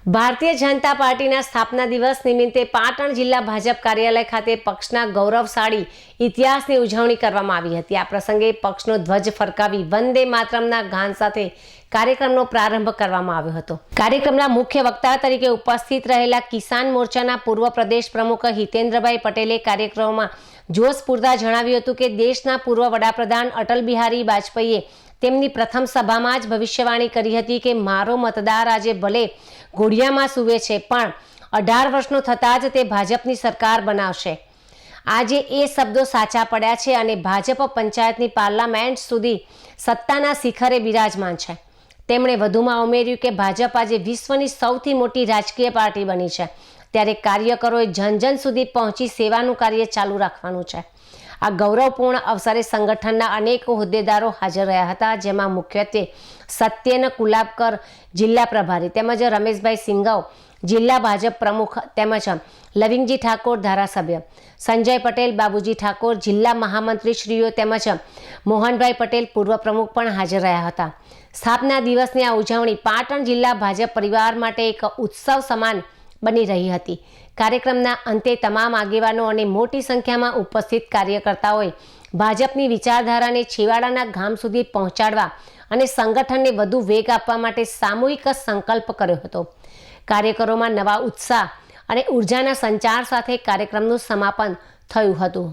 ભારતીય જનતા પાર્ટીના સ્થાપના દિવસ નિમિત્તે પાટણ જિલ્લા ભાજપ કાર્યાલય ખાતે પક્ષના ગૌરવશાળી ઇતિહાસની ઉજવણી કરવામાં આવી હતી। આ પ્રસંગે પક્ષનો ધ્વજ ફરકાવી વંદે માતરમના ગાન સાથે કાર્યક્રમનો પ્રારંભ કરવામાં આવ્યો હતો। કાર્યક્રમના મુખ્ય વક્તા તરીકે ઉપસ્થિત રહેલા કિસાન મોરચાના પૂર્વ પ્રદેશ પ્રમુખ હિતેન્દ્રભાઈ પટેલે કાર્યક્રમમાં જોશ પૂરતા જણાવ્યું હતું કે દેશના પૂર્વ વડાપ્રધાન અટલ બિહારી વાજપેયીએ તેમની પ્રથમ સભામાં જ ભવિષ્યવાણી કરી હતી કે મારો મતદાર આજે ભલે ઘોડિયામાં સૂવે છે પણ 18 વર્ષનો થતાં જ તે ભાજપની સરકાર બનાવશે। આજે એ શબ્દો સાચા પડ્યા છે અને ભાજપ પંચાયતની પાર્લામેન્ટ સુધી સત્તાના શિખરે બિરાજમાન છે। તેમણે વધુમાં ઉમેર્યું કે ભાજપ આજે વિશ્વની સૌથી મોટી રાજકીય પાર્ટી બની છે, ત્યારે કાર્યકરોએ જન જન સુધી પહોંચી સેવાનું કાર્ય ચાલુ રાખવાનું છે। આ ગૌરવપૂર્ણ અવસરે સંગઠનના અનેક હોદ્દેદારો હાજર રહ્યા હતા, જેમાં મુખ્યત્વે સત્યેન કુલાબકર જિલ્લા પ્રભારી તેમજ રમેશભાઈ સિંઘવ જિલ્લા ભાજપ પ્રમુખ તેમજ લવિંગજી ઠાકોર ધારાસભ્ય, સંજય પટેલ, બાબુજી ઠાકોર જિલ્લા મહામંત્રીશ્રીઓ તેમજ મોહનભાઈ પટેલ પૂર્વ પ્રમુખ પણ હાજર રહ્યા હતા। સ્થાપના દિવસની આ ઉજવણી પાટણ જિલ્લા ભાજપ પરિવાર માટે એક ઉત્સવ સમાન બની રહી હતી। કાર્યક્રમના અંતે તમામ આગેવાનો અને મોટી સંખ્યામાં ઉપસ્થિત કાર્યકર્તાઓએ ભાજપની વિચારધારાને છેવાડાના ગામ સુધી પહોંચાડવા અને સંગઠનને વધુ વેગ આપવા માટે સામૂહિક સંકલ્પ કર્યો હતો। કાર્યકરોમાં નવા ઉત્સાહ અને ઉર્જાના સંચાર સાથે કાર્યક્રમનું સમાપન થયું હતું।